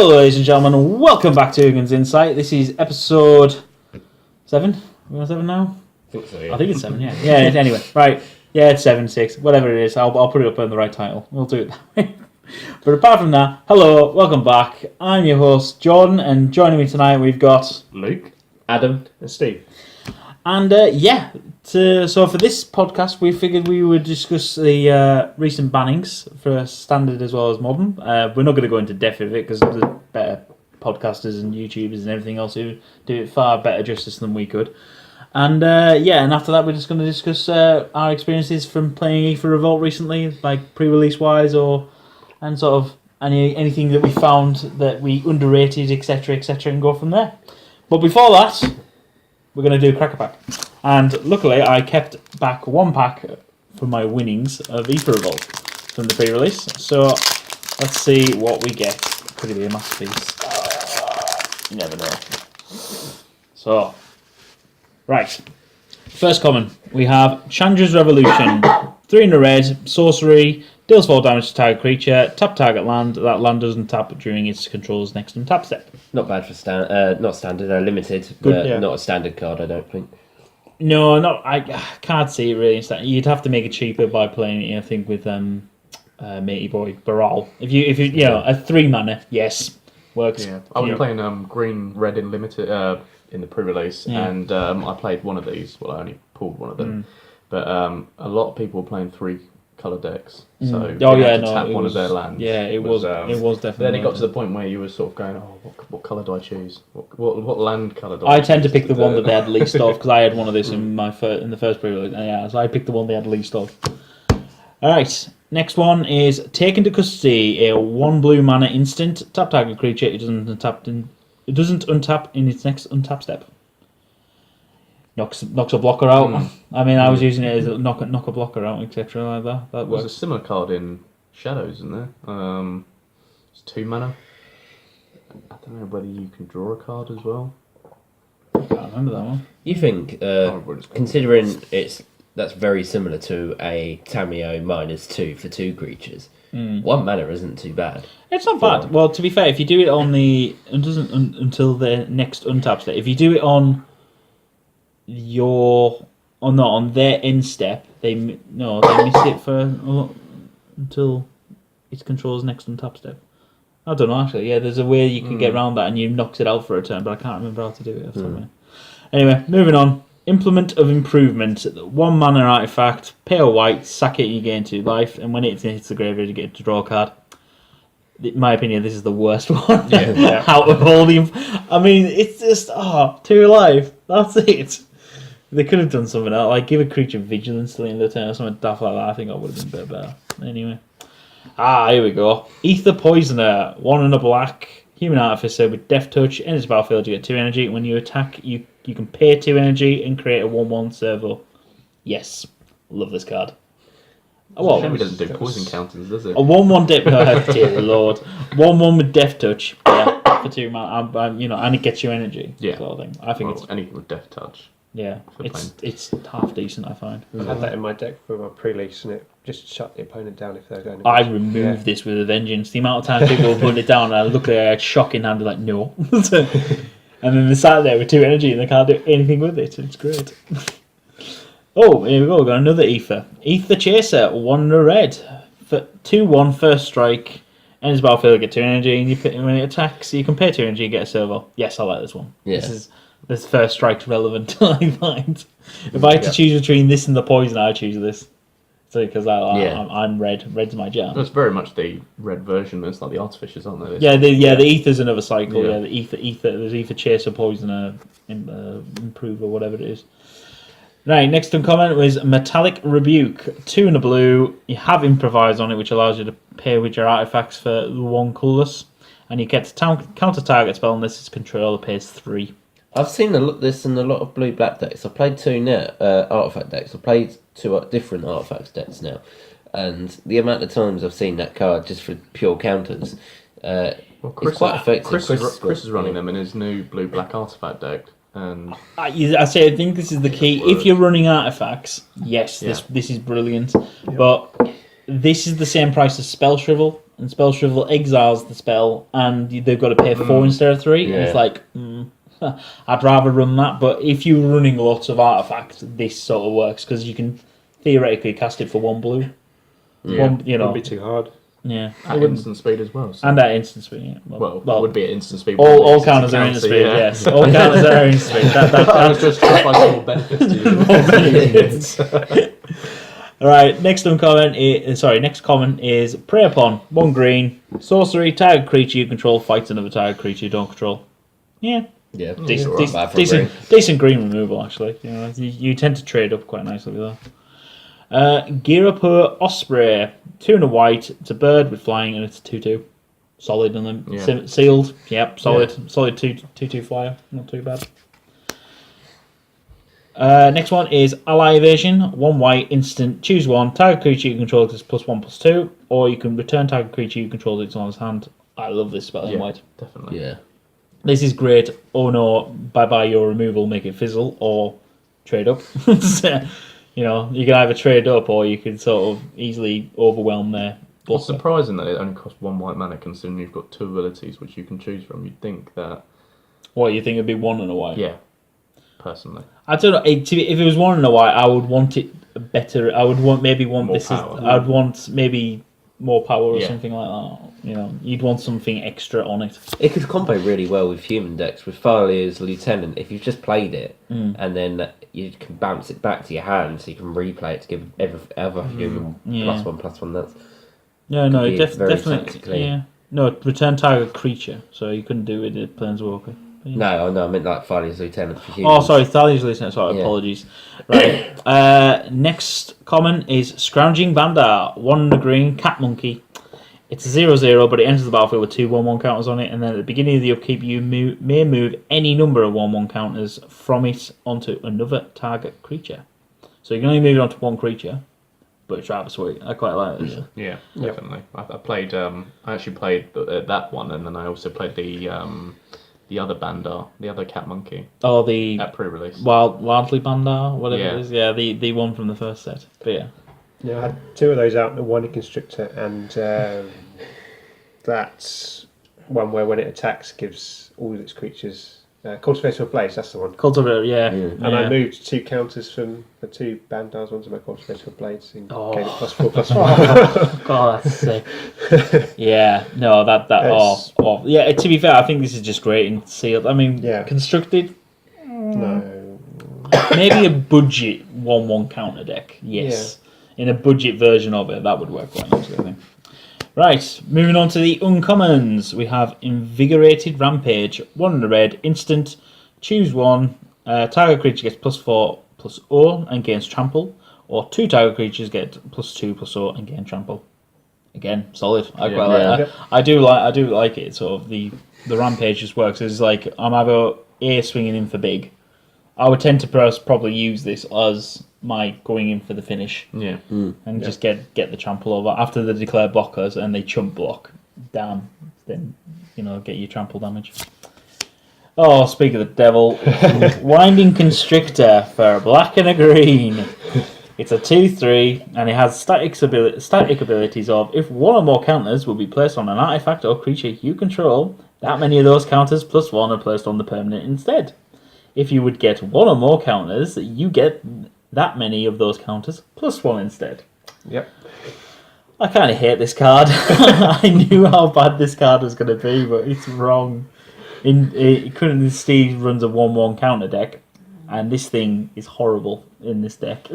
Hello ladies and gentlemen, and welcome back to Ugins Insight. This is episode 7? We're on 7 now? I think so, yeah. I think it's 7, yeah. Yeah, anyway, right. Yeah, it's 7, 6, whatever it is. I'll put it up on the right title. We'll do it that way. But apart from that, hello, welcome back. I'm your host, Jordan, and joining me tonight we've got... Luke, Adam, and Steve. And so for this podcast, we figured we would discuss the recent bannings for standard as well as modern. We're not going to go into depth of it because there's better podcasters and YouTubers and everything else who do it far better justice than we could. And and after that, we're just going to discuss our experiences from playing Aether Revolt recently, like pre-release wise, and sort of anything that we found that we underrated, etc., and go from there. But before that, we're going to do Cracker Pack. And luckily, I kept back one pack from my winnings of Aether Revolt from the pre-release. So let's see what we get. Could it be a masterpiece? You never know. So, right. First common, we have Chandra's Revolution. 3 in the red, sorcery, deals 4 damage to target creature, tap target land. That land doesn't tap during its control's next untap step. not bad for not standard, limited, Good, but yeah. not a standard card, I don't think. No, I can't see it really. You'd have to make it cheaper by playing it, I think, with Matey Boy Baral. If you a 3 mana, yes, works. Yeah, I was playing green red in limited in the pre-release, and I played one of these. Well, I only pulled one of them, but a lot of people were playing 3 colour decks, so tap one of their lands. Yeah, it was definitely. Then it got to the point where you were sort of going, "Oh, what colour do I choose? What land colour do I I tend to choose?" pick the one that they had least of because I had one of this in the first pre-release. Yeah, so I picked the one they had least of. All right, next one is Taken to Custody, a 1 blue mana instant. Tap target creature. It doesn't untap in its next untap step. Knocks a blocker out. I mean, I was using it as a knock a blocker out, etc. like that. That was works. a similar card in Shadows, isn't there? It's 2 mana. I don't know whether you can draw a card as well. I can't remember that one. You think, considering that's very similar to a Tameo -2 for 2 creatures, 1 mana isn't too bad. It's not bad. Well, to be fair, if you do it on until the next untap step, if you do it on on their end step, they miss it until it controls next untap step. I don't know actually. Yeah, there's a way you can get around that, and you knocks it out for a turn, but I can't remember how to do it. Anyway, moving on. Implement of Improvement. 1 mana artifact, pay a white, sack it, you gain 2 life, and when it hits the graveyard, you get to draw a card. In my opinion, this is the worst one out of all the. I mean, it's just 2 life. That's it. They could have done something else, like give a creature vigilance till the end of the turn or something daft like that. I think that would have been a bit better. Anyway. Here we go. Aether Poisoner. 1 and a black. Human Artificer with Death Touch. Enters the battlefield, you get 2 energy. When you attack, you can pay 2 energy and create a 1/1 servo. Yes. Love this card. Well, it doesn't do poison counters, does it? A 1/1 death. Dear Lord. 1/1 with Death Touch. Yeah, for 2 mana. And it gets you energy. Yeah. Sort of thing. I think it's anything with Death Touch. Yeah, it's half decent, I find. I had that in my deck for my pre-release, and it just shut the opponent down if they're going. I removed this with a vengeance. The amount of times people have put it down, and I look at it, I had shock in hand, like no, and then they sat there with 2 energy, and they can't do anything with it. It's great. Oh, here we go. We've got another Aether. Aether Chaser, 1 and a red for 2/1 first strike. Enters the battlefield, get 2 energy, and when it attacks, you can pay 2 energy and get a servo. Yes, I like this one. Yeah. This first strike's relevant, I find. If I had to choose between this and the poison, I'd choose this. So because I'm red. Red's my jam. It's very much the red version. It's like the Artificers, aren't they? The Aether's another cycle. Yeah. The Aether. There's Aether Chaser, Poisoner, Improver, whatever it is. Right, next uncommon was Metallic Rebuke. 2 and a blue. You have Improvise on it, which allows you to pay with your artifacts for 1 colourless. And you get to counter target spell, and this is control, pays 3. I've seen this in a lot of blue-black decks. I played 2 artifact decks. I played 2 different artifacts decks now. And the amount of times I've seen that card just for pure counters, it's quite effective. Chris is running them in his new blue-black artifact deck. And I think this is the key. If you're running artifacts, yes, this is brilliant. But this is the same price as Spell Shrivel, and Spell Shrivel exiles the spell, and they've got to pay 4 instead of 3. And it's like, I'd rather run that. But if you're running lots of artifacts, this sort of works because you can theoretically cast it for 1 blue. Yeah. One, Wouldn't be too hard. Yeah, At instant speed as well. So. and at instant speed. Yeah. Well, it would be at instant speed. All counters are instant speed. Yes, all counters are instant speed. I was just trying to find more benefits to you. All right. Next common is Prey Upon 1 green sorcery. Target creature you control fights another target creature you don't control. Yeah, Yeah, decent green removal actually. You know, you tend to trade up quite nicely with that. Girapur Osprey, 2 and a white. It's a bird with flying and it's a 2/2. Solid and then sealed. Yep, solid. Yeah. Solid 2/2 flyer. Not too bad. Next one is Ally Evasion, 1 white instant. Choose 1. Target creature you control is +1/+2, or you can return target creature you control it's on his hand. I love this spell in white. Definitely. Yeah. This is great. Oh no, bye your removal, make it fizzle, or trade up. You know, you can either trade up or you can sort of easily overwhelm their blocker. It's surprising that it only costs 1 white mana considering you've got 2 abilities which you can choose from. You'd think that... What, you think it'd be 1 and a white? Yeah, personally. I don't know. If it was 1 and a white, I would want it better. I would want more this. Power. I'd want maybe more power or Yeah. something like that. You know, you'd want something extra on it. It could combo really well with human decks. With Farley's Lieutenant, if you've just played it and then you can bounce it back to your hand, so you can replay it to give every other human +1/+1. That's No, very definitely. tactically. Yeah, no, return target creature. So you couldn't do it with Planeswalker. No, I meant like Farley's Lieutenant for humans. Oh, sorry, Thalia's listening. Sorry, apologies. Right. Next common is Scrounging Bandar, 1 and a green, cat monkey. It's a 0/0, but it enters the battlefield with 2 1/1 counters on it, and then at the beginning of the upkeep, you may move any number of 1/1 counters from it onto another target creature. So you can only move it onto 1 creature, but it's rather sweet. I quite like this. Yeah, definitely. I played. I actually played that one, and then I also played the other Bandar, the other cat monkey. Oh, the at pre-release. Wildly Bandar, whatever it is. Yeah, the one from the first set. But yeah. Yeah, I had 2 of those out, the one in Constrictor, and that's one where when it attacks gives all of its creatures Cultivator of Blades, that's the one. Cultivator, yeah. And I moved 2 counters from the 2 Bandars onto my Cultivator of Blades and gave it +4/+4. God, that's sick. Yeah, no, yeah, to be fair, I think this is just great in sealed. I mean, constructed. No. Maybe a budget 1/1 counter deck, yes. In a budget version of it, that would work quite nicely, I think. Right, moving on to the uncommons. We have Invigorated Rampage, 1 and a red, instant, choose 1, target creature gets +4/+0 and gains trample, or 2 target creatures get +2/+0 and gain trample. Again, solid. I quite like that. I do like it. Sort of the rampage just works. It's like I'm either swinging in for big. I would tend to probably use this as my going in for the finish. Yeah. And just get the trample over after they declare blockers and they chump block. Damn. Then get your trample damage. Oh, speak of the devil, Winding Constrictor for a black and a green. It's a 2/3 and it has static abilities of if 1 or more counters will be placed on an artifact or creature you control, that many of those counters +1 are placed on the permanent instead. If you would get 1 or more counters, you get that many of those counters +1 instead. Yep. I kind of hate this card. I knew how bad this card was going to be, but it's wrong. Currently, Steve runs a 1/1 counter deck, and this thing is horrible in this deck.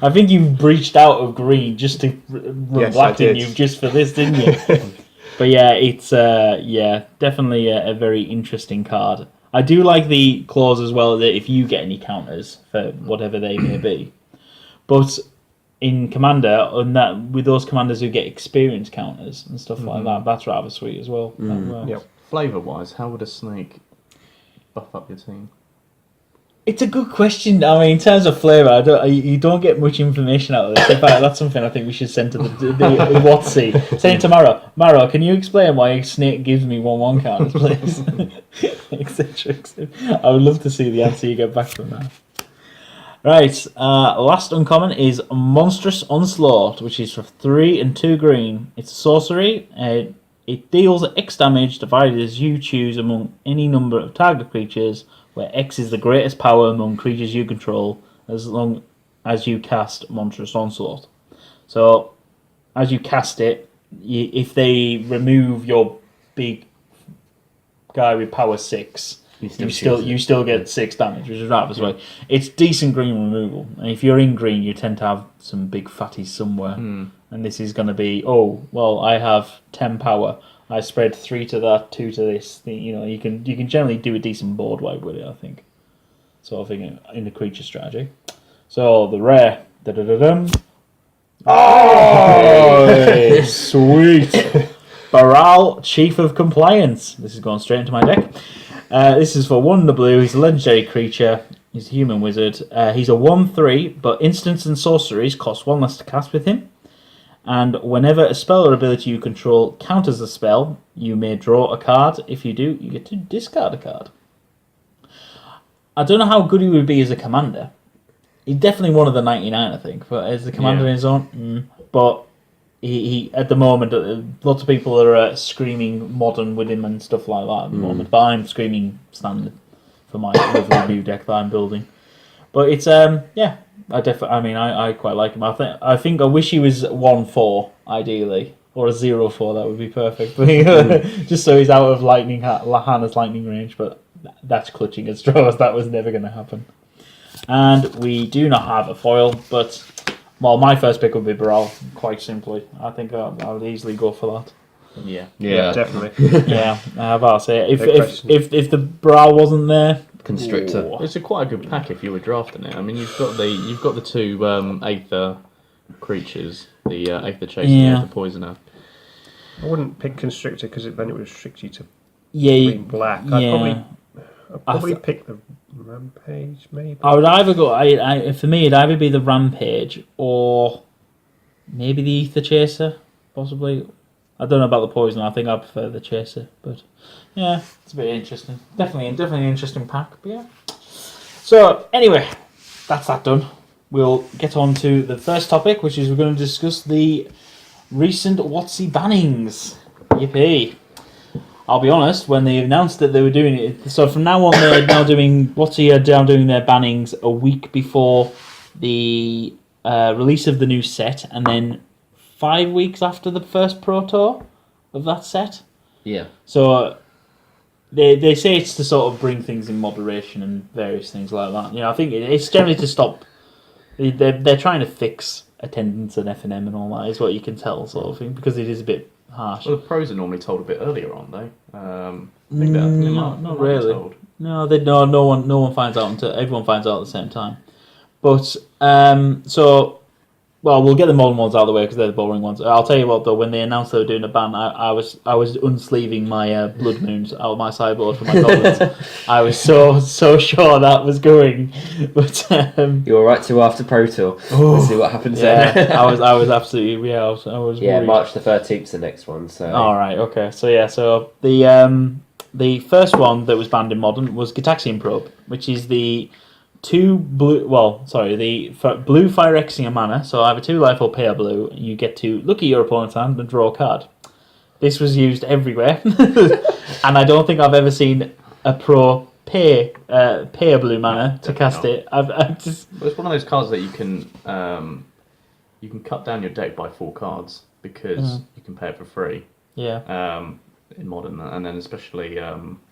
I think you breached out of green just to run black, didn't you? Just for this, didn't you? But yeah, it's definitely a very interesting card. I do like the clause as well that if you get any counters for whatever they may be, but in Commander, with those commanders who get experience counters and stuff like that, that's rather sweet as well. Yep. Flavour-wise, how would a snake buff up your team? It's a good question. I mean, in terms of flavour, you don't get much information out of this. In fact, that's something I think we should send to the WotC. Send it to Maro. Maro, can you explain why a snake gives me 1/1 counters, please? Etc. I would love to see the answer you get back from that. Right, last uncommon is Monstrous Onslaught, which is for 3 and 2 green. It's a sorcery. It deals X damage divided as you choose among any number of target creatures, where X is the greatest power among creatures you control, as long as you cast Monstrous Onslaught. So, as you cast it, if they remove your big guy with power 6, you still get 6 damage, which is rather sweet. It's decent green removal, and if you're in green, you tend to have some big fatties somewhere. And this is going to be, I have 10 power. I spread 3 to that, 2 to this. You can generally do a decent board wipe with it, I think. Sort of thing in the creature strategy. So the rare, oh, sweet. Baral, Chief of Compliance. This is going straight into my deck. This is for 1 in the blue. He's a legendary creature. He's a human wizard. He's a 1/3, but instants and sorceries cost 1 less to cast with him. And whenever a spell or ability you control counters the spell, you may draw a card. If you do, you get to discard a card. I don't know how good he would be as a commander. He's definitely one of the 99, I think. But as the commander in his own, but he at the moment, lots of people are screaming modern with him and stuff like that at the moment. But I'm screaming standard for my review deck that I'm building. But it's I quite like him. I think I wish he was 1/4 ideally, or a 0/4. That would be perfect. Just so he's out of Hannah's lightning range. But that's clutching at straws. That was never going to happen. And we do not have a foil, but my first pick would be Baral. Quite simply, I think I would easily go for that. Yeah, definitely. Yeah, how about I say if the Baral wasn't there. Constrictor. It's quite a good pack if you were drafting it. I mean, you've got the 2 Aether creatures, the Aether Chaser and the Poisoner. I wouldn't pick Constrictor because then it would restrict you to green black. I'd probably pick the Rampage, maybe. I would either go. For me, it'd either be the Rampage or maybe the Aether Chaser, possibly. I don't know about the Poison. I think I prefer the Chaser, but yeah, it's a bit interesting. Definitely an interesting pack. But yeah. So anyway, that's that done. We'll get on to the first topic, which is we're going to discuss the recent WotC bannings. Yippee! I'll be honest, when they announced that they were doing it, so from now on they're now doing WotC are now doing their bannings a week before the release of the new set, and then 5 weeks after the first Pro Tour of that set. Yeah. So they say it's to sort of bring things in moderation and various things like that. I think it's generally to stop. They're trying to fix attendance and F&M and all that, is what you can tell, sort of thing, because it is a bit harsh. Well, the pros are normally told a bit earlier, aren't they? Not really. Told. No, no one finds out until everyone finds out at the same time. But we'll get the modern ones out of the way because they're the boring ones. I'll tell you what though, when they announced they were doing a ban, I was unsleeving my Blood Moons out of my sideboard for my goblins. I was so sure that was going, but you're right to after Pro Tour. We'll see what happens there. I was absolutely I was worried. March the 13th's the next one. So all right, okay, so the first one that was banned in Modern was Gitaxian Probe, which is the blue Phyrexian mana, so either 2 life or pay a blue, and you get to look at your opponent's hand and draw a card. This was used everywhere, and I don't think I've ever seen a pro pay a blue mana to cast it. It's one of those cards that you can cut down your deck by 4 cards because you can pay it for free. Yeah. In Modern, and then especially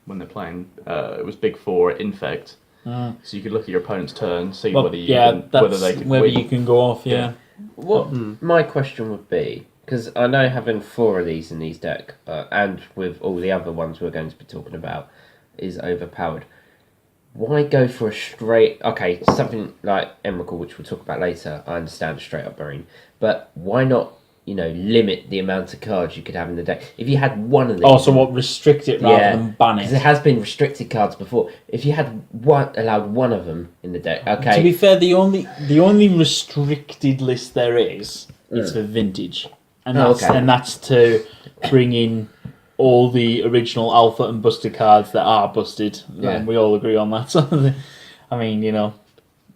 when they're playing, it was big 4 Infect. So you could look at your opponent's turn, see whether you can go off. Yeah. What my question would be, because I know having 4 of these in these deck, and with all the other ones we're going to be talking about, is overpowered. Why go for a straight? Okay, something like Emrakul, which we'll talk about later. I understand straight up burying, but why not? Limit the amount of cards you could have in the deck. If you had one of these... Oh, so what, restrict it rather than ban it? Because there has been restricted cards before. If you had allowed one of them in the deck, okay... To be fair, the only restricted list there is for Vintage. And that's to bring in all the original Alpha and Busted cards that are busted. Yeah. And we all agree on that. So, I mean,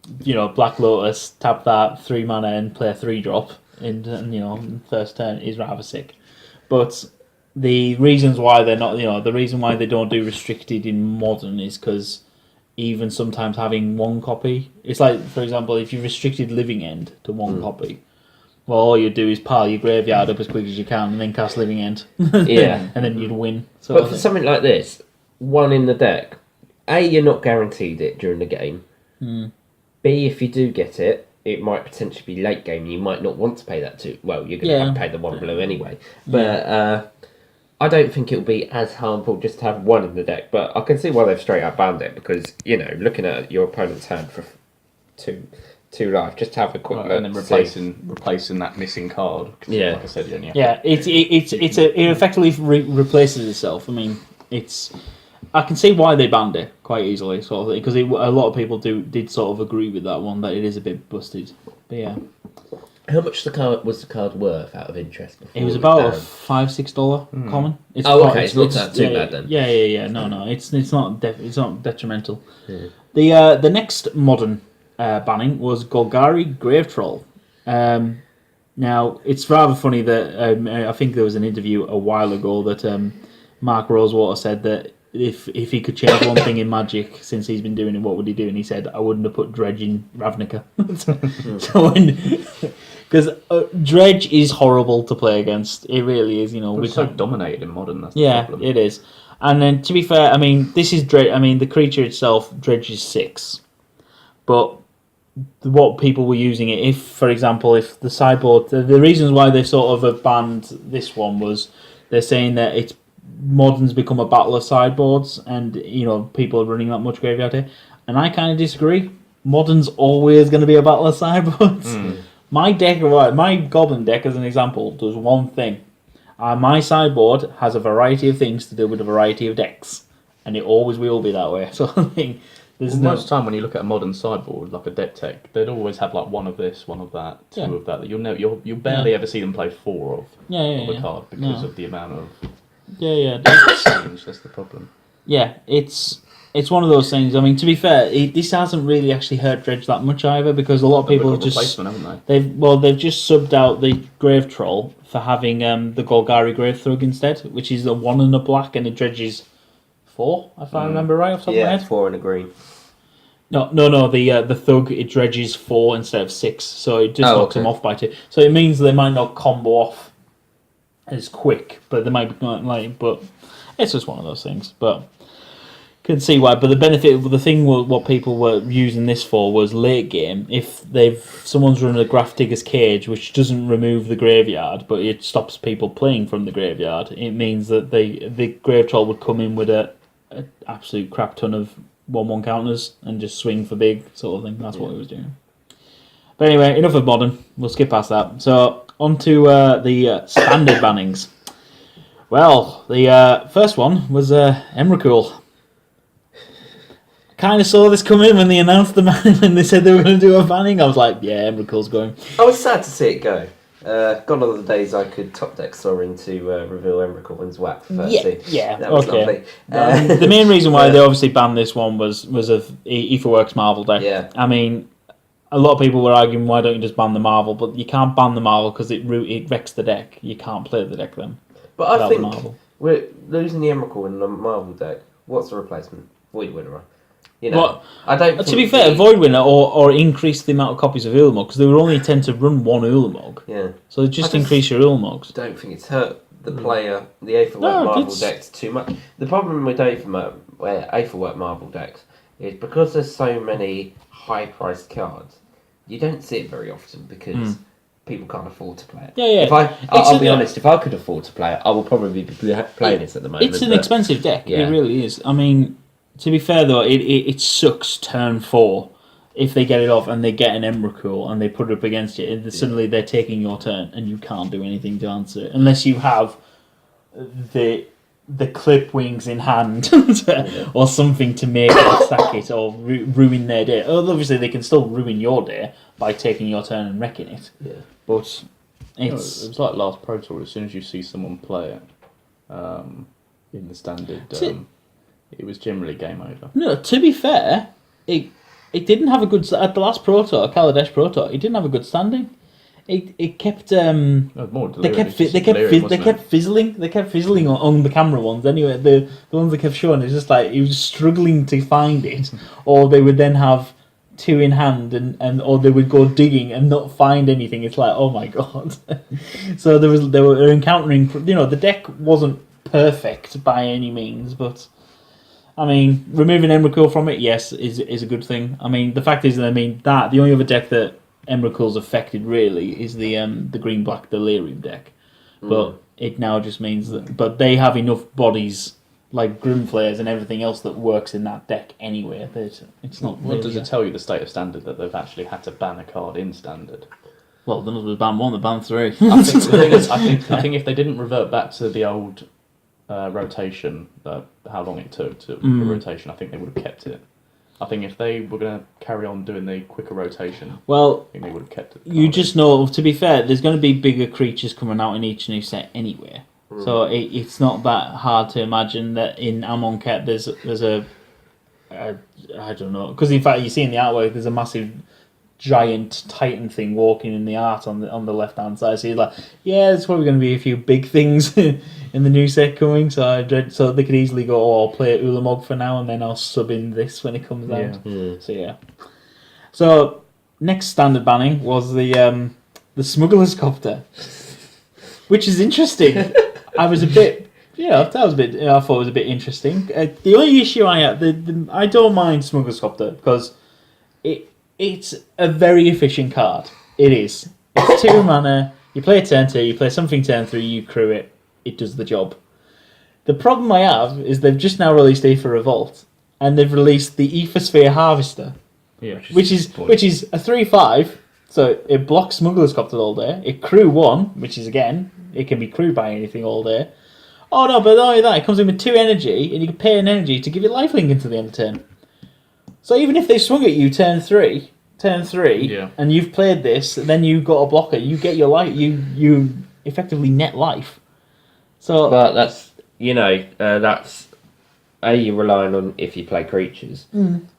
Black Lotus, tap that 3 mana and play a 3-drop in first turn is rather sick. But the reasons why they're not, the reason why they don't do restricted in Modern is because even sometimes having one copy, it's like, for example, if you restricted Living End to one copy, well, all you do is pile your graveyard up as quick as you can and then cast Living End. Yeah. And then you'd win. But for something like this, one in the deck, A, you're not guaranteed it during the game. B, if you do get it, it might potentially be late game. You might not want to pay that too. Well, you're going to have to pay the 1 blue anyway. But I don't think it'll be as harmful just to have one in the deck. But I can see why they've straight up banned it because, looking at your opponent's hand for two life, just to have a quick look. And then replacing that missing card. Yeah. Like I said, you only have it effectively replaces itself. I mean, I can see why they banned it quite easily, sort of, because a lot of people did sort of agree with that one, that it is a bit busted. But yeah. How much was the card worth out of interest? It was about a $5-6 common. It's not too bad then. Yeah. No, it's not detrimental. Yeah. The next Modern banning was Golgari Grave Troll. Now it's rather funny that I think there was an interview a while ago that Mark Rosewater said that if he could change one thing in Magic since he's been doing it, what would he do? And he said, I wouldn't have put Dredge in Ravnica. Because Dredge is horrible to play against. It really is. It's so dominated in Modern. That's the problem. It is. And then, to be fair, I mean, this is Dredge. I mean, the creature itself, Dredge is 6. But what people were using it, if, for example, if the sideboard, the reasons why they sort of have banned this one was they're saying that it's Modern's become a battle of sideboards, and people are running that much graveyard here, and I kind of disagree. Modern's always going to be a battle of sideboards. My Goblin deck, as an example, does one thing. My sideboard has a variety of things to do with a variety of decks, and it always will be that way. So I think most of the time when you look at a Modern sideboard, like a deck tech, they'd always have like one of this, one of that, two of that. You'll barely ever see them play 4 of a card because of the amount of change. That's the problem. Yeah, it's one of those things. I mean, to be fair, this hasn't really actually hurt Dredge that much either, because a lot of people have just haven't they? They've just subbed out the Grave Troll for having the Golgari Grave Thug instead, which is a 1 and a black, and it dredges 4, if I remember right off the top of my head. Yeah, 4 and a green. No. The Thug, it dredges 4 instead of 6, so it just knocks them off by 2. So it means they might not combo off as quick, but they might be but it's just one of those things. But can see why. But the benefit, the thing, what people were using this for was late game. If someone's running a Graph Digger's Cage, which doesn't remove the graveyard, but it stops people playing from the graveyard, it means that the Grave Troll would come in with an absolute crap ton of 1/1 counters and just swing for big sort of thing. That's what it was doing. But anyway, enough of Modern. We'll skip past that. So on to the standard bannings. Well, the first one was Emrakul. Kind of saw this come in when they announced the banning, when they said they were going to do a banning. I was like, yeah, Emrakul's going. I was sad to see it go. Gone are the days I could top deck Sorin to reveal Emrakul and Zwap for 30. Yeah, that was lovely. The main reason why they obviously banned this one was of Aetherworks Marvel deck. Yeah. I mean, a lot of people were arguing, why don't you just ban the Marvel? But you can't ban the Marvel because it wrecks the deck. You can't play the deck then. But I think we're losing the Emrakul in the Marvel deck. What's the replacement? Void Winner. I don't. To be fair, Void Winner or increase the amount of copies of Ulamog, because they would only tend to run one Ulamog. Yeah. So just increase your Ulamogs. I don't think it's hurt the player, the Aetherwork Marvel decks too much. The problem with Aetherwork Marvel decks is because there's so many high-priced cards, you don't see it very often because people can't afford to play it. Yeah. I'll be honest, if I could afford to play it, I would probably be playing it at the moment. It's an expensive deck. Yeah. It really is. I mean, to be fair though, it sucks turn 4 if they get it off and they get an Emrakul and they put it up against you, and suddenly they're taking your turn and you can't do anything to answer it unless you have the clip wings in hand or something to make it sack it or ruin their day. Obviously, they can still ruin your day by taking your turn and wrecking it. Yeah, but it was like last Pro Tour. As soon as you see someone play it in the standard, it was generally game over. No, to be fair, it didn't have a good at the last Pro Tour, Kaladesh Pro Tour. It didn't have a good standing. It kept they kept fizzling. They kept fizzling on the camera ones. Anyway, the ones that kept showing, it's just like he was struggling to find it, or they would then have 2 in hand and or they would go digging and not find anything. It's like, oh my god. So they were encountering, the deck wasn't perfect by any means, but I mean, removing Emrakul from it, yes, is a good thing. I mean, the fact is that the only other deck that Emrakul's affected really is the green black delirium deck, but it now just means that they have enough bodies like Grimflayers and everything else that works in that deck anyway. It's not. What does it tell you, the state of standard, that they've actually had to ban a card in standard? Well, the was ban 1, they banned 3. I think if they didn't revert back to the old rotation, how long it took to the rotation, I think they would have kept it. I think if they were going to carry on doing the quicker rotation, I think they would have kept it. You just know, to be fair, there's going to be bigger creatures coming out in each new set anyway. So it's not that hard to imagine that in Amonkhet there's a I don't know, because in fact you see in the artwork there's a massive giant titan thing walking in the art on the left hand side. So you're like, yeah, there's probably going to be a few big things in the new set coming. So they could easily go, oh, I'll play Ulamog for now, and then I'll sub in this when it comes out. Yeah. So yeah. So next standard banning was the Smuggler's Copter, which is interesting. I was a bit. I thought it was a bit interesting. The only issue I had, I don't mind Smuggler's Copter because it's a very efficient card. It is. It's 2 mana. You play a turn 2, you play something turn 3, you crew it. It does the job. The problem I have is they've just now released Aether Revolt, and they've released the Aethersphere Harvester, which is a 3/5. So it blocks Smuggler's Copter all day. It crew 1, which is again, it can be crewed by anything all day. Oh no, but not only that, it comes in with 2 energy, and you can pay an energy to give it lifelink until the end of turn. So even if they swung at you turn 3, and you've played this, then you've got a blocker, you get your life, you effectively net life. So, but that's that's A, you're relying on if you play creatures.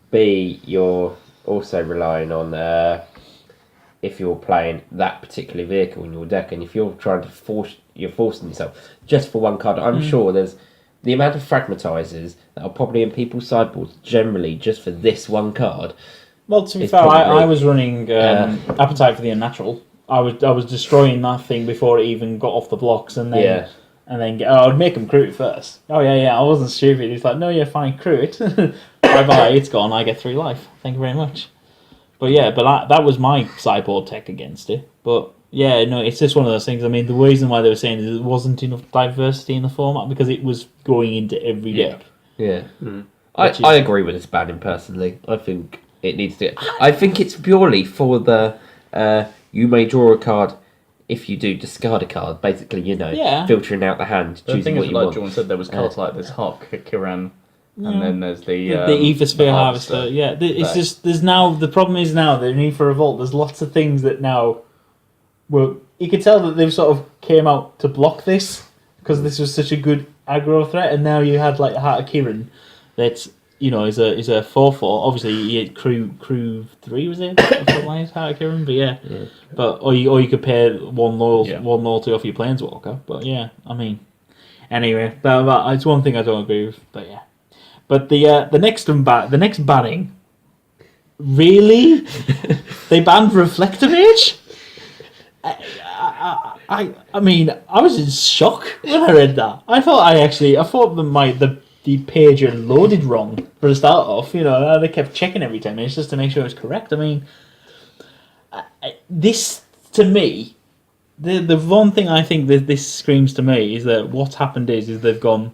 B, you're also relying on if you're playing that particular vehicle in your deck, and if you're trying to you're forcing yourself just for one card. I'm sure there's the amount of fragmatizers that are probably in people's sideboards generally just for this one card. Well, to be fair, I was running Appetite for the Unnatural. I was destroying that thing before it even got off the blocks, and then I would make them crew it first. Oh yeah, I wasn't stupid. He's like, no, yeah, fine, crew it. Bye, it's gone. I get 3 life. Thank you very much. But yeah, that was my sideboard tech against it. But yeah, no, it's just one of those things. I mean, the reason why they were saying is there wasn't enough diversity in the format because it was going into every deck. Yeah, I agree with this banning personally. I think it needs to. I think it's purely for the you may draw a card if you do discard a card. Basically, filtering out the hand, choosing what you want. Like John said, there was cards like this Hark Kiran, and then there's the Aethersphere Harvester. Yeah, it's just there's now the problem is now the Aether Revolt. There's lots of things that now. Well, you could tell that they've sort of came out to block this because this was such a good aggro threat, and now you had like Heart of Kiran that is a 4/4. Obviously, you had crew 3 was it? Heart of Kiran, but yeah. But or you could pay one loyalty off your Planeswalker. But yeah, I mean, anyway, that it's one thing I don't agree with. But yeah, but the next banning, really, they banned Reflector Mage. I mean, I was in shock when I read that. I thought the page had loaded wrong for the start off. They kept checking every 10 minutes just to make sure it was correct. I mean, this to me, the one thing I think that this screams to me is that what's happened is they've gone,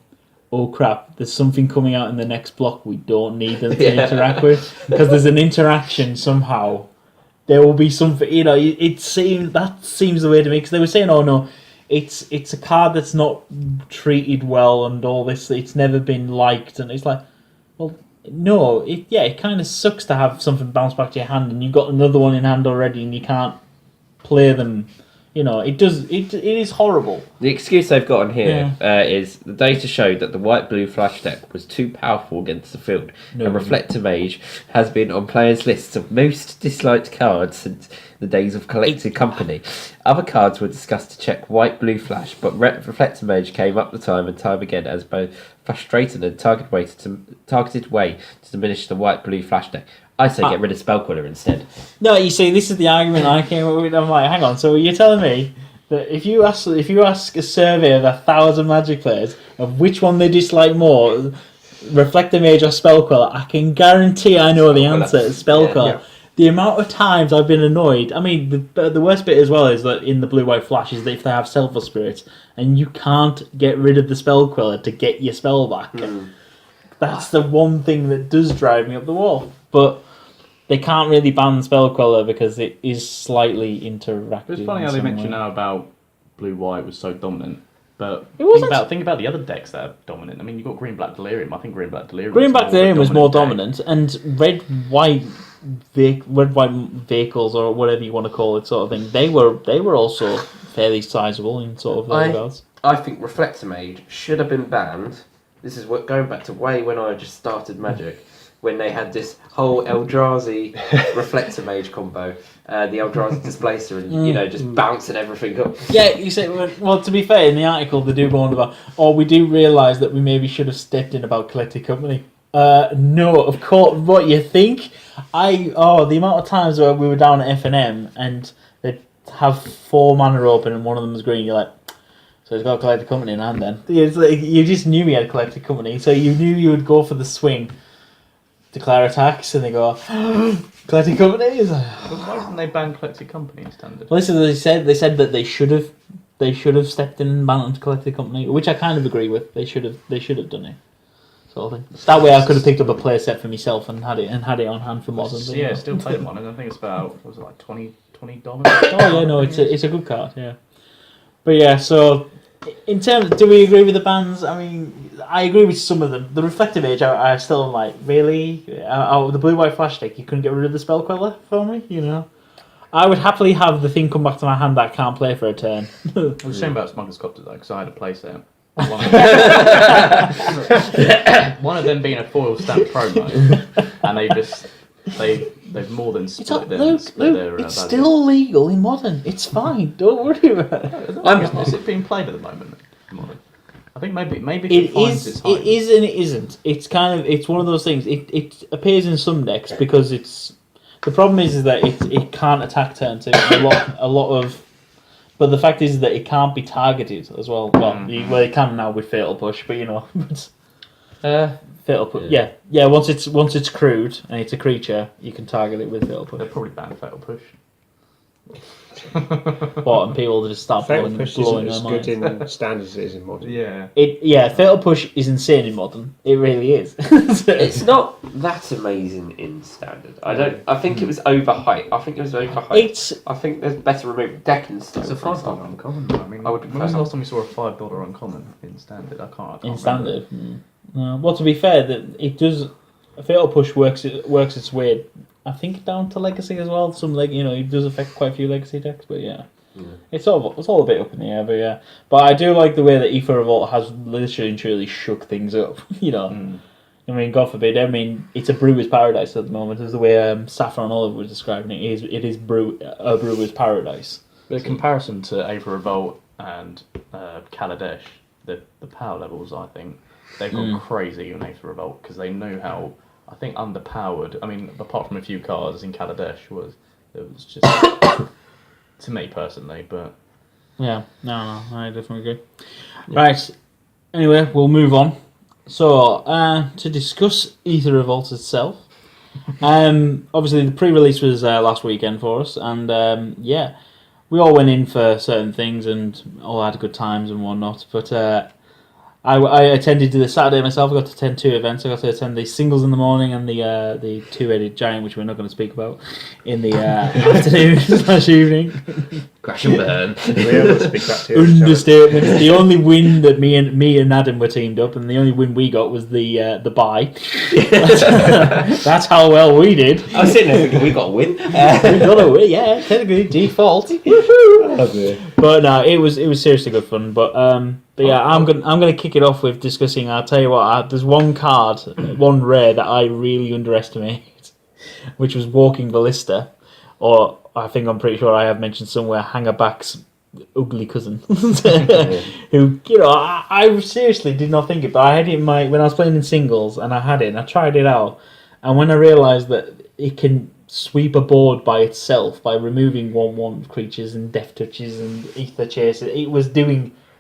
oh crap, there's something coming out in the next block we don't need them to interact with because there's an interaction somehow. There will be something, it seems the way to me, because they were saying, oh no, it's a card that's not treated well and all this, it's never been liked, and it's like, well, no, it kind of sucks to have something bounce back to your hand and you've got another one in hand already and you can't play them, It is horrible. The excuse they've got on here is the data showed that the white-blue flash deck was too powerful against the field, and Reflector Mage has been on players' lists of most disliked cards since the days of Collected Company. Other cards were discussed to check white-blue flash, but Reflector Mage came up the time and time again as both frustrating and targeted way to diminish the white-blue flash deck. I say get rid of Spellquiller instead. No, you see, this is the argument I came up with. I'm like, hang on. So you're telling me that if you ask a survey of 1,000 Magic players of which one they dislike more, Reflector Mage or Spellquiller, I can guarantee I know the answer. Spellquiller. Yeah. The amount of times I've been annoyed. I mean, the worst bit as well is that in the blue-white flash is that if they have Selfless Spirits and you can't get rid of the Spellquiller to get your spell back. That's the one thing that does drive me up the wall. But they can't really ban Spellquiller because it is slightly interactive. It's funny how they mention now about blue-white was so dominant. But think about the other decks that are dominant. I mean, you've got green-black Delirium. I think green-black Delirium was more dominant. And red-white vehicles, or whatever you want to call it, sort of thing, they were also fairly sizable in sort of those regards. I think Reflector Mage should have been banned. This is going back to way when I just started Magic. When they had this whole Eldrazi Reflector Mage combo, the Eldrazi Displacer, and just bouncing everything up. Yeah, you say. Well, to be fair, in the article they do go on about, we do realise that we maybe should have stepped in about Collected Company. No, of course. What you think? The amount of times where we were down at F&M and they'd have 4 mana open and one of them was green. You're like, so he's got Collected Company in hand then. It's like, you just knew he had Collected Company, so you knew you would go for the swing. Declare attacks, and they go, Collected Company? Why didn't they ban Collected Company in Standard? Well, this is what they said. They said that they should have stepped in and banned Collected Company, which I kind of agree with. They should have done it. Sort of thing. That way I could have picked up a play set for myself and had it on hand for Modern. Yeah, still played it Modern. I think it's about, what was it, like $20? Oh yeah, no, it's a good card, yeah. But yeah, so in terms, do we agree with the bans? I mean, I agree with some of them. The Reflective Mage, I still am like, really? The blue-white flash deck, you couldn't get rid of the Spellquiller for me, I would happily have the thing come back to my hand that I can't play for a turn. It was a shame about Smuggler's Copter though, because I had a play set. One of them being a foil stamp promo, and they've more than split their. It's still legal in Modern. It's fine. Don't worry about it. Is it being played at the moment in Modern? I think maybe it is. It is and it isn't. It's one of those things. It appears in some decks because it's. The problem is that it can't attack turn 2. A lot of. But the fact is that it can't be targeted as well. Well, it can now with Fatal Push, but Fatal Push. Yeah. Once it's crewed and it's a creature, you can target it with Fatal Push. They'll probably ban Fatal Push. And people just start blowing their minds. As good in Standard as it is in Modern. Yeah. Fatal Push is insane in Modern. It really is. It's not that amazing in Standard. I think it was overhyped. I think there's better removal deck and stuff. It's a $5 uncommon though. I mean, when was the last time we saw a $5 uncommon in Standard? I can't in Standard. Well, to be fair, that it does. Fatal Push works its way. I think down to Legacy as well. It does affect quite a few Legacy decks, but yeah. It's all a bit up in the air, but yeah. But I do like the way that Aether Revolt has literally and truly shook things up. I mean, God forbid. I mean, it's a brewer's paradise at the moment, is the way Saffron Olive was describing it. It is a brewer's paradise. The comparison to Aether Revolt and Kaladesh, the power levels, I think they've gone crazy in Aether Revolt because they know how. I think underpowered. I mean, apart from a few cards in Kaladesh, it was just to me personally. But yeah, no, I definitely agree. Yeah. Right. Anyway, we'll move on. So to discuss Aether Revolt itself, obviously the pre-release was last weekend for us, and we all went in for certain things and all had good times and whatnot. But I attended the Saturday myself. I got to attend 2 events. I got to attend the singles in the morning and the 2-headed giant, which we're not going to speak about, in the afternoon/evening. Crash and burn. Understatement. The only win that me and Adam were teamed up, and the only win we got was the bye. That's how well we did. I was sitting there thinking we got a win. We got a win, yeah. Technically default. Woohoo! But no, it was seriously good fun. But yeah, I'm gonna kick it off with discussing. I'll tell you what. There's one card, one rare that I really underestimated, which was Walking Ballista, or I'm pretty sure I have mentioned somewhere Hangerback's ugly cousin, who I seriously did not think it, but I had it in when I was playing in singles, and I had it, and I tried it out, and when I realised that it can sweep a board by itself by removing 1/1 creatures and death touches and Aether Chaser,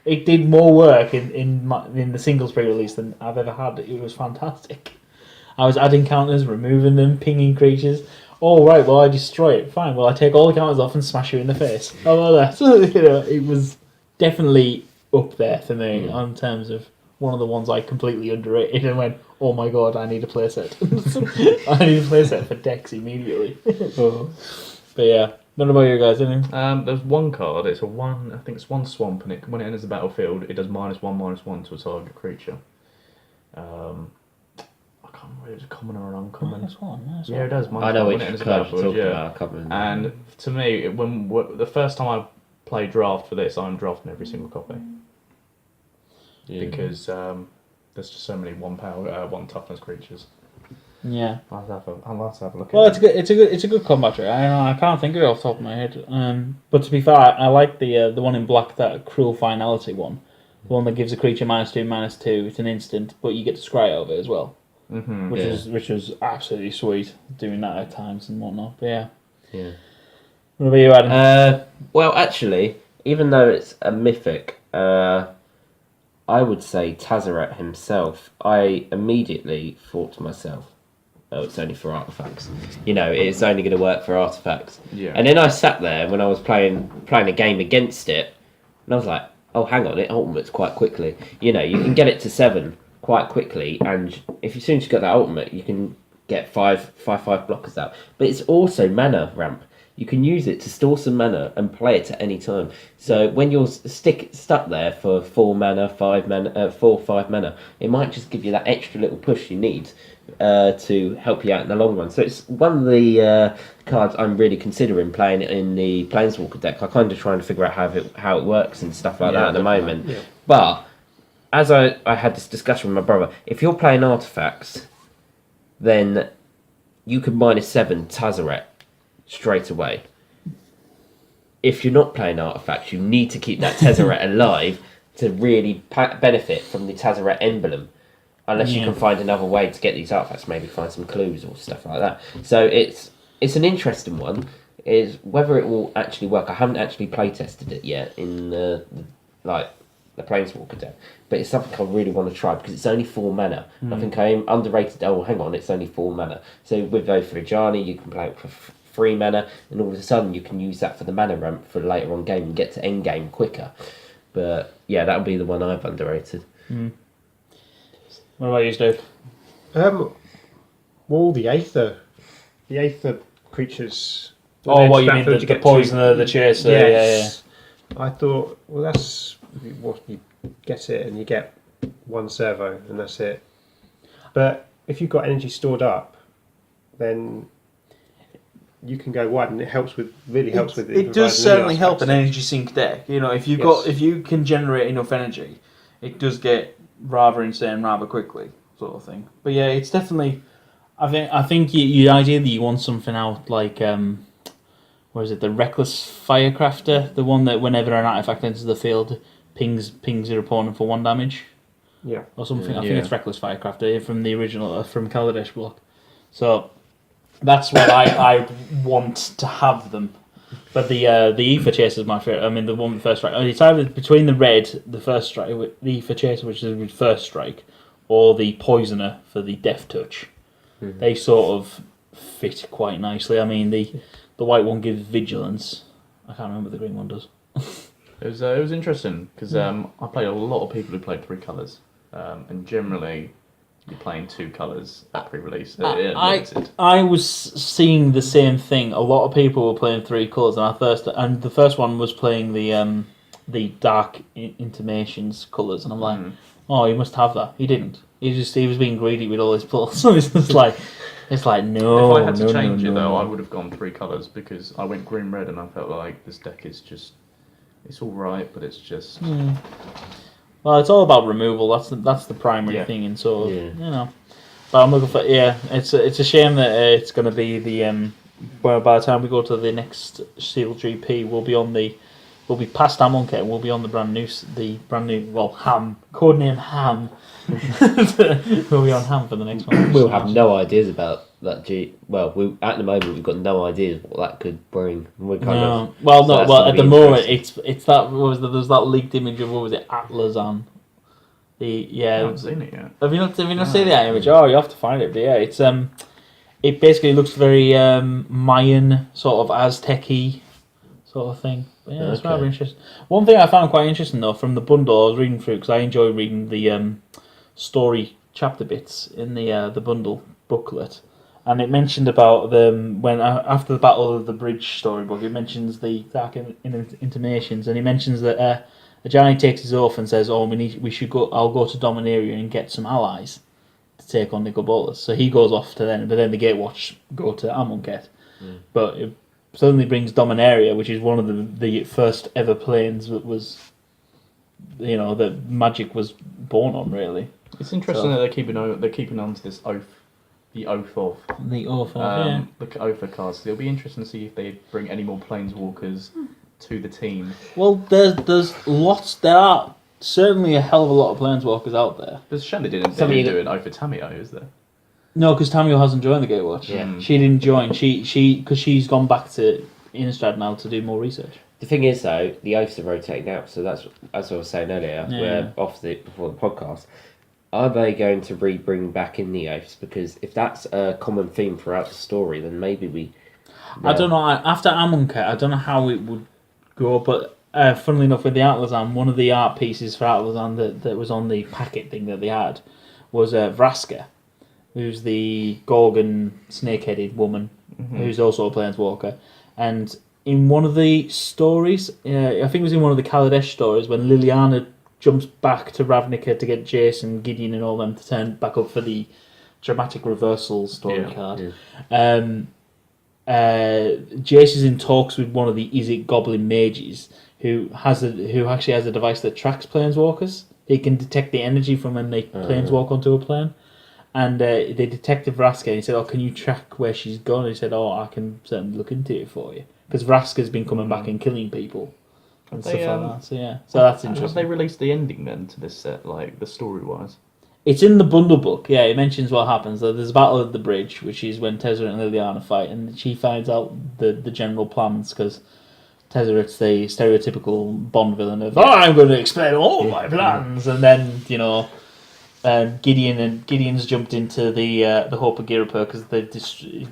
it did more work in the singles pre-release than I've ever had. It was fantastic. I was adding counters, removing them, pinging creatures. Oh, right, well, I destroy it. Fine, well, I take all the counters off and smash you in the face. How about that? It was definitely up there for me in terms of one of the ones I completely underrated and went, oh my god, I need a playset. I need a playset for decks immediately. But yeah, none about you guys, anything? There's one card, I think it's one swamp, and when it enters the battlefield, it does -1/-1 to a target creature. I can't remember if it's a common or an uncommon. -1. Yeah, it does. I know which card you're talking about. I can't remember. And to me, the first time I played draft for this, I'm drafting every single copy. Yeah. Because there's just so many 1 power, 1 toughness creatures. Yeah, I'll have a look. Well, it's a good combat trick. I can't think of it off the top of my head. But to be fair, I like the one in black, that Cruel Finality one, the one that gives a creature -2/-2. It's an instant, but you get to scry over it as well. Mm-hmm. Which was absolutely sweet, doing that at times and whatnot. But yeah. What about you, Adam? Well, actually, even though it's a mythic, I would say Tazaret himself. I immediately thought to myself, oh, it's only for artifacts. It's only going to work for artifacts. Yeah. And then I sat there when I was playing a game against it, and I was like, oh, hang on, it ultimates quite quickly. You can get it to 7 quite quickly, and as soon as you got that ultimate, you can get 5 blockers out. But it's also mana ramp. You can use it to store some mana and play it at any time. So when you're stuck there for 4 mana, 5 mana, 4-5 mana, it might just give you that extra little push you need to help you out in the long run. So it's one of the cards I'm really considering playing in the Planeswalker deck. I'm kind of trying to figure out how it works and stuff like that at the moment. Yeah. But as I had this discussion with my brother, if you're playing artifacts, then you can -7 Tazaret straight away. If you're not playing artifacts, you need to keep that Tezzeret alive to really benefit from the Tazaret emblem. Unless you can find another way to get these artifacts, maybe find some clues or stuff like that. So it's an interesting one. Is whether it will actually work. I haven't actually play tested it yet in the Planeswalker deck, but it's something I really want to try because it's only 4 mana. I think I underrated. Oh, hang on, it's only 4 mana. So with Vojani, you can play it for 3 mana, and all of a sudden you can use that for the mana ramp for later on game and get to end game quicker. But yeah, that would be the one I've underrated. What about you, Steve? Well, the Aether creatures. What you mean, the poisoner, the chaser? Yes. Yeah. I thought, well, that's what you get it, and you get 1 servo, and that's it. But if you've got energy stored up, then you can go wide, and it really helps with. It does certainly help an energy sink deck. If you can generate enough energy, it does get rather insane rather quickly, sort of thing. But yeah, it's definitely. I think you ideally you want something out like what is it? The Reckless Firecrafter, the one that whenever an artifact enters the field, pings your opponent for 1 damage. Yeah. Or something. I think it's Reckless Firecrafter from the original from Kaladesh block. So that's what I want to have them. But the Aether Chaser is my favourite. I mean, the one with first strike. It's either between the red, the first strike, the Aether Chaser, which is with first strike, or the Poisoner for the Death Touch. Mm-hmm. They sort of fit quite nicely. I mean, the white one gives Vigilance. I can't remember what the green one does. It was interesting because I played a lot of people who played 3 colours, and generally you're playing 2 colours at pre-release. I was seeing the same thing. A lot of people were playing 3 colours, and the first one was playing the Dark Intimations colours, and I'm like, oh, he must have that. He didn't. He was being greedy with all his plus. So it's like no. If I had to change it though, I would have gone 3 colours because I went green red and I felt like this deck is just It's all right, but it's just. Well, it's all about removal. That's the primary thing, and so But I'm looking for It's a shame that it's going to be the well, by the time we go to the next Seal GP, we'll be past Amonkhet and we'll be on the brand new Ham, codename Ham. We'll be on Ham for the next one. We'll have no ideas about that at the moment we've got no ideas what that could bring. At the moment it's that there's that leaked image of, what was it, Atlazan. I haven't seen it yet. Have you not seen that image? Oh, you have to find it. But yeah, it's it basically looks very Mayan, sort of Aztec-y sort of thing. But yeah, it's rather interesting. One thing I found quite interesting though from the bundle I was reading through, because I enjoy reading the story chapter bits in the bundle booklet, and it mentioned about them when after the Battle of the Bridge storybook, it mentions the Dark Intimations, and he mentions that the giant takes his oath and says, "Oh, we should go. I'll go to Dominaria and get some allies to take on Nicobolus." So he goes off to then, but then the Gatewatch go to Amonkhet. But it suddenly brings Dominaria, which is one of the first ever planes that was, that magic was born on. Really, it's interesting that they're keeping on to this oath. The oath of the oath the oath of cards. It'll be interesting to see if they bring any more planeswalkers to the team. Well, there's lots. There are certainly a hell of a lot of planeswalkers out there. There's a shame they didn't do an oath for Tamio, is there? No, because Tamio hasn't joined the Gatewatch. Yeah. She didn't join. Because she's gone back to Innistrad now to do more research. The thing is, though, the oaths are rotating out. So that's, as I was saying earlier, before the podcast. Are they going to bring back in the oaths? Because if that's a common theme throughout the story, then maybe we. I don't know. After Amonkhet, I don't know how it would go. But funnily enough, with the Atlazan, one of the art pieces for Atlazan that was on the packet thing that they had was Vraska, who's the Gorgon snake-headed woman, who's also a planeswalker. And in one of the stories, I think it was in one of the Kaladesh stories, when Liliana jumps back to Ravnica to get Jace and Gideon and all them to turn back up for the dramatic reversal story card. Yeah. Jace is in talks with one of the Izzet Goblin mages who actually has a device that tracks planeswalkers. He can detect the energy from when they planeswalk onto a plane. And they detected Vraska and he said, "Oh, can you track where she's gone?" And he said, "Oh, I can certainly look into it for you." Because Vraska's been coming back and killing people. And stuff like that. So that's interesting. Have they released the ending then to this set, like the story wise? It's in the bundle book. Yeah, it mentions what happens. There's a battle at the bridge, which is when Tezzeret and Liliana fight, and she finds out the general plans because Tezzeret's the stereotypical Bond villain of I'm going to explain all my plans, and then Gideon's jumped into the Hope of Girapur because the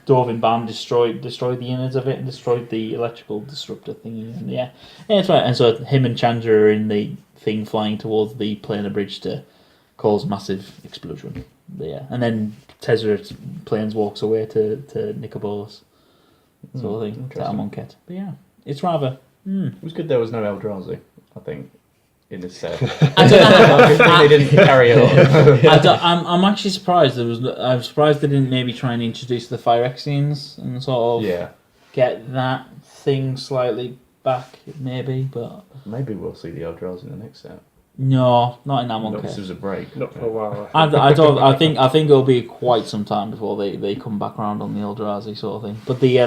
Dovin Ban destroyed the innards of it and destroyed the electrical disruptor thingy. And yeah, that's right. And so him and Chandra are in the thing flying towards the planar bridge to cause massive explosion. But yeah, and then Tezzeret planes walks away to Nicobolus, sort of thing, to Amonkhet. But yeah, it's rather. It was good there was no Eldrazi, I think, in this set. I don't know. They didn't carry it on. I'm actually surprised. I'm surprised they didn't maybe try and introduce the Phyrexians and sort of get that thing slightly back, maybe. But maybe we'll see the Eldrazi in the next set. No, not in Amonkhet. This was a break. Not for a while. I don't. I think it'll be quite some time before they come back around on the Eldrazi sort of thing. But the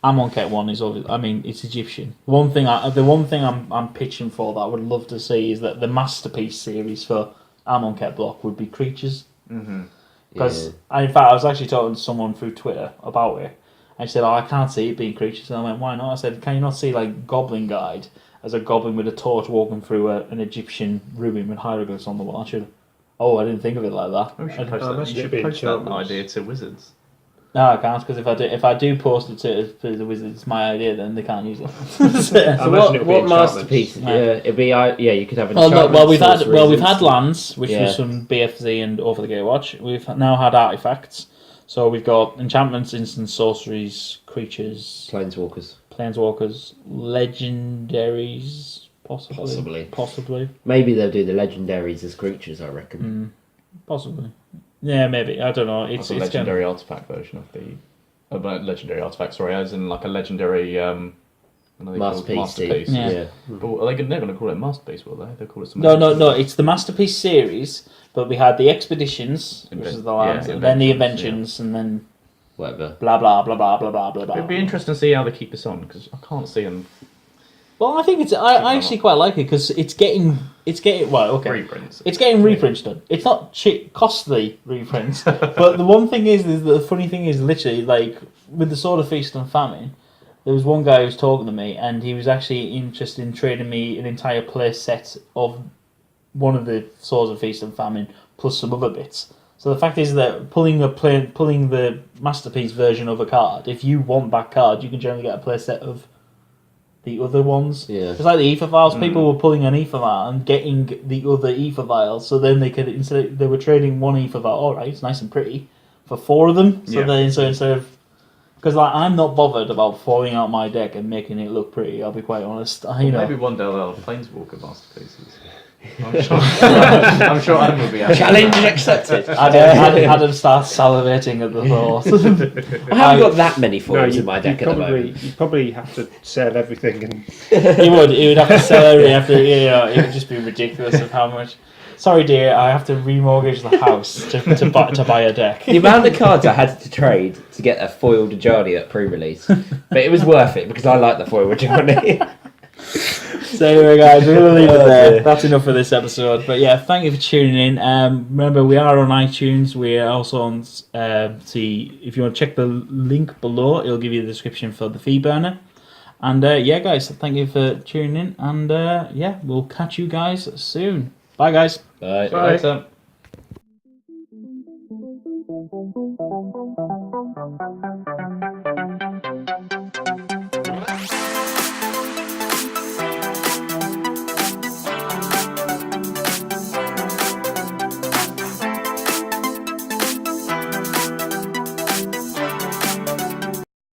Amonkhet one is obviously. I mean, it's Egyptian. The one thing I'm pitching for that I would love to see is that the masterpiece series for Amonkhet block would be creatures. Because in fact, I was actually talking to someone through Twitter about it. And she said, "Oh, I can't see it being creatures." And I went, "Why not?" I said, "Can you not see like Goblin Guide as a goblin with a torch walking through an Egyptian ruin with hieroglyphs on the wall?" I didn't think of it like that. We should post that idea to Wizards. No, I can't, because if I do post it to the Wizards, it's my idea, then they can't use it. So what masterpiece? It'd be you could have an. We've had lands, which was from BFZ and Over the Gatewatch. We've now had artifacts, so we've got enchantments, instants, sorceries, creatures, planeswalkers, legendaries, possibly. Maybe they'll do the legendaries as creatures. I reckon. Possibly. Yeah, maybe. I don't know. It's a legendary artifact version of the legendary artifact. Sorry, as in like a legendary And are they called Masterpiece. Yeah. But they're going to call it Masterpiece, will they? They'll call it something No. It's the Masterpiece series, but we had the Expeditions, which is the last, and then the Inventions, and then whatever. blah blah blah blah blah blah blah. It'd be interesting to see how they keep this on because I can't see them. Well, I think it's. I actually quite like it because it's getting. Well, okay. Reprints. It's getting reprints done. It's not cheap, costly reprints. But the one thing is the funny thing is literally like with the Sword of Feast and Famine. There was one guy who was talking to me, and he was actually interested in trading me an entire play set of one of the Swords of Feast and Famine plus some other bits. So the fact is that pulling the Masterpiece version of a card, if you want that card, you can generally get a play set of the other ones. Yeah. It's like the Aether Vials. People were pulling an Aether Vial and getting the other Aether Vials, so then they could they were trading one Aether Vial. All right, it's nice and pretty for 4 of them. So then instead of because I'm not bothered about falling out my deck and making it look pretty. I'll be quite honest. Maybe one day they'll have Planeswalker Masterpieces. I'm sure Adam will be happy. Challenge accepted. Adam starts salivating at the thought. I haven't got that many foils in my deck at the moment. You'd probably have to sell everything and. He would have to sell everything. It would just be ridiculous of how much. Sorry, dear, I have to remortgage the house to buy a deck. The amount of cards I had to trade to get a foiled Ajani at pre-release, but it was worth it because I like the foiled Ajani. So anyway, guys, we're going to leave it there. That's enough for this episode. But yeah, thank you for tuning in. Remember, we are on iTunes. We are also on. If you want to check the link below, it'll give you the description for the fee burner. And yeah, guys, thank you for tuning in. And yeah, we'll catch you guys soon. Bye, guys. Bye. See you later.